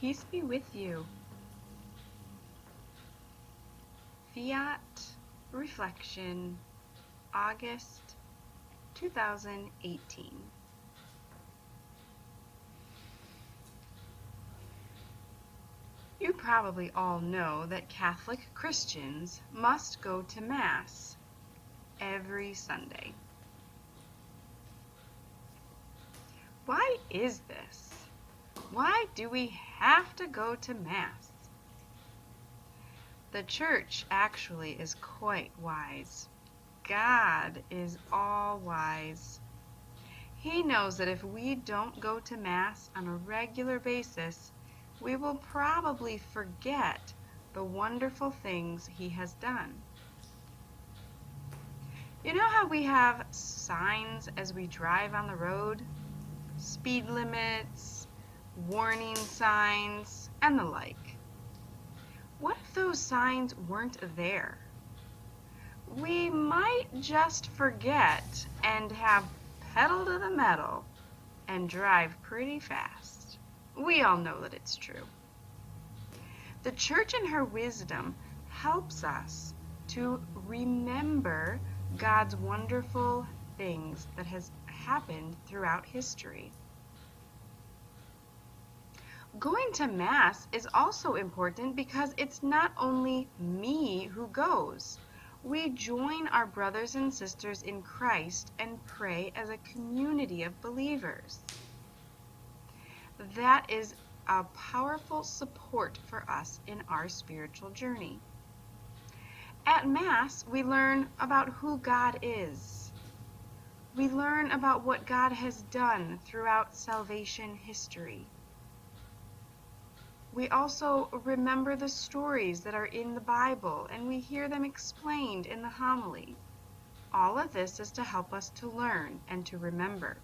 Peace be with you. Fiat Reflection, August 2018. You probably all know that Catholic Christians must go to Mass every Sunday. Why is this? Why do we have to go to Mass? The Church actually is quite wise. God is all wise. He knows that if we don't go to Mass on a regular basis, we will probably forget the wonderful things He has done. You know how we have signs as we drive on the road? Speed limits, warning signs, and the like. What if those signs weren't there? We might just forget and have pedal to the metal and drive pretty fast. We all know that it's true. The Church in her wisdom helps us to remember God's wonderful things that has happened throughout history. Going to Mass is also important because it's not only me who goes. We join our brothers and sisters in Christ and pray as a community of believers. That is a powerful support for us in our spiritual journey. At Mass, we learn about who God is. We learn about what God has done throughout salvation history. We also remember the stories that are in the Bible, and we hear them explained in the homily. All of this is to help us to learn and to remember.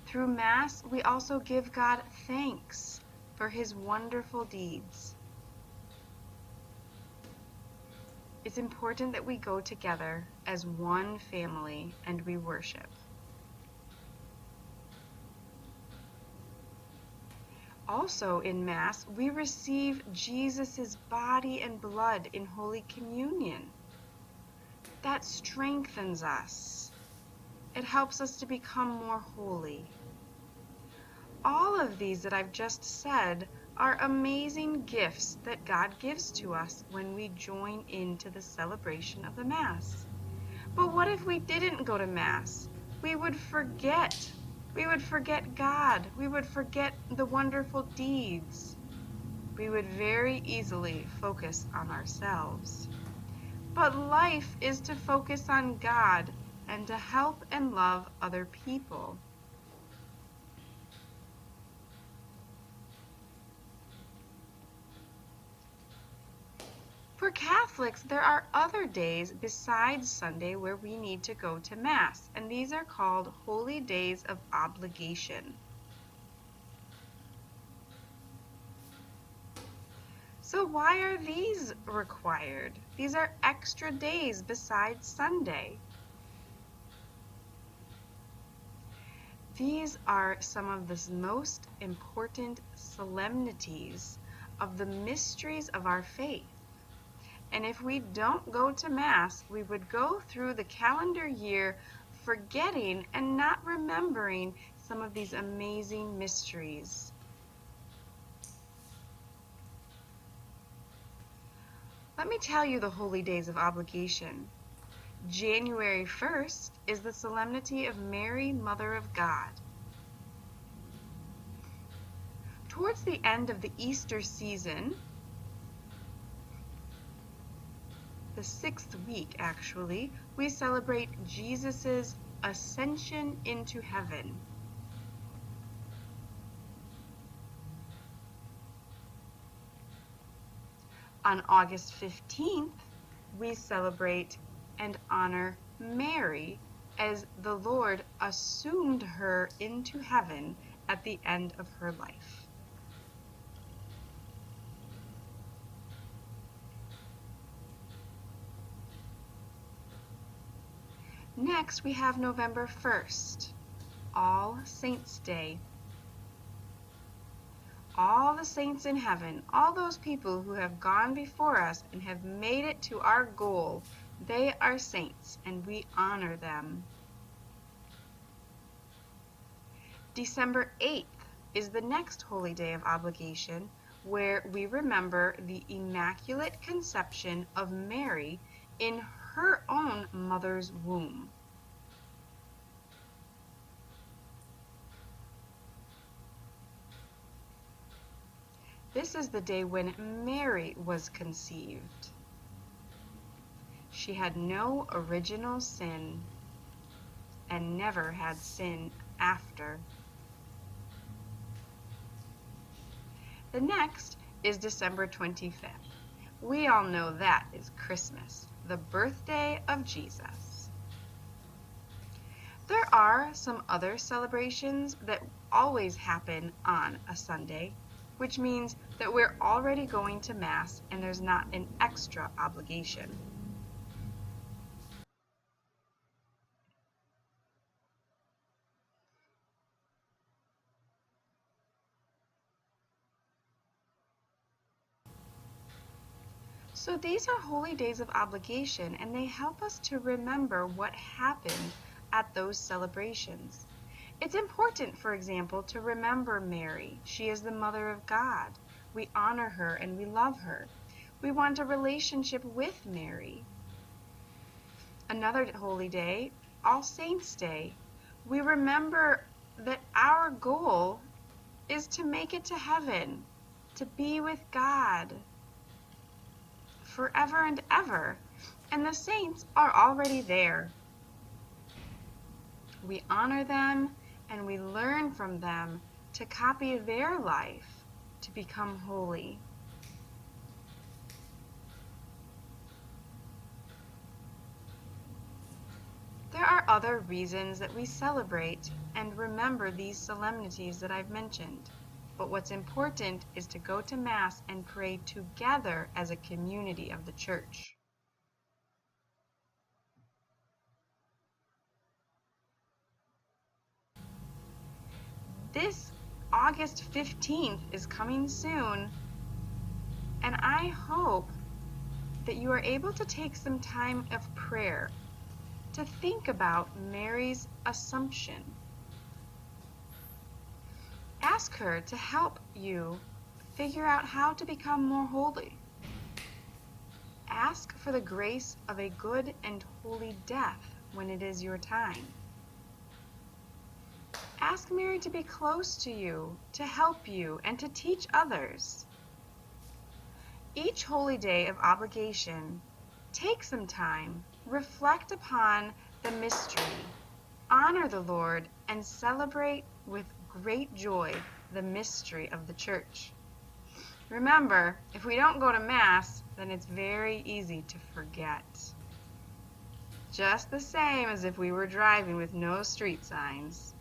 Through Mass, we also give God thanks for His wonderful deeds. It's important that we go together as one family and we worship. Also in Mass, we receive Jesus' body and blood in Holy Communion. That strengthens us. It helps us to become more holy. All of these that I've just said are amazing gifts that God gives to us when we join into the celebration of the Mass. But what if we didn't go to Mass? We would forget. We would forget God. We would forget the wonderful deeds. We would very easily focus on ourselves. But life is to focus on God and to help and love other people. For Catholics, there are other days besides Sunday where we need to go to Mass, and these are called Holy Days of Obligation. So why are these required? These are extra days besides Sunday. These are some of the most important solemnities of the mysteries of our faith. And if we don't go to Mass, we would go through the calendar year forgetting and not remembering some of these amazing mysteries. Let me tell you the holy days of obligation. January 1st is the Solemnity of Mary, Mother of God. Towards the end of the Easter season, the 6th week actually, we celebrate Jesus' ascension into heaven. On August 15th, we celebrate and honor Mary as the Lord assumed her into heaven at the end of her life. Next, we have November 1st, All Saints' Day. all the saints in heaven, all those people who have gone before us and have made it to our goal, they are saints, and we honor them. December 8th is the next holy day of obligation, where we remember the Immaculate Conception of Mary in her own mother's womb. This is the day when Mary was conceived. She had no original sin and never had sin after. The next is December 25th. We all know that is Christmas, the birthday of Jesus. There are some other celebrations that always happen on a Sunday, which means that we're already going to Mass and there's not an extra obligation. So these are holy days of obligation, and they help us to remember what happened at those celebrations. It's important, for example, to remember Mary. She is the Mother of God. We honor her and we love her. We want a relationship with Mary. Another holy day, All Saints' Day. We remember that our goal is to make it to heaven, to be with God forever and ever, and the saints are already there. We honor them and we learn from them to copy their life to become holy. There are other reasons that we celebrate and remember these solemnities that I've mentioned. But what's important is to go to Mass and pray together as a community of the Church. This August 15th is coming soon, and I hope that you are able to take some time of prayer to think about Mary's Assumption. Ask her to help you figure out how to become more holy. Ask for the grace of a good and holy death when it is your time. Ask Mary to be close to you, to help you, and to teach others. Each holy day of obligation, take some time, reflect upon the mystery, honor the Lord, and celebrate with great joy the mystery of the Church. Remember, if we don't go to Mass, then it's very easy to forget. Just the same as if we were driving with no street signs.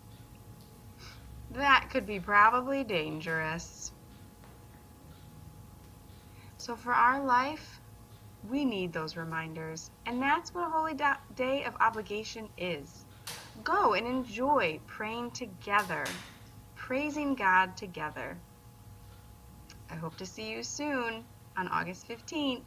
That could be probably dangerous. So for our life, we need those reminders, and that's what a holy day of obligation is. Go and enjoy praying together, praising God together. I hope to see you soon on August 15th.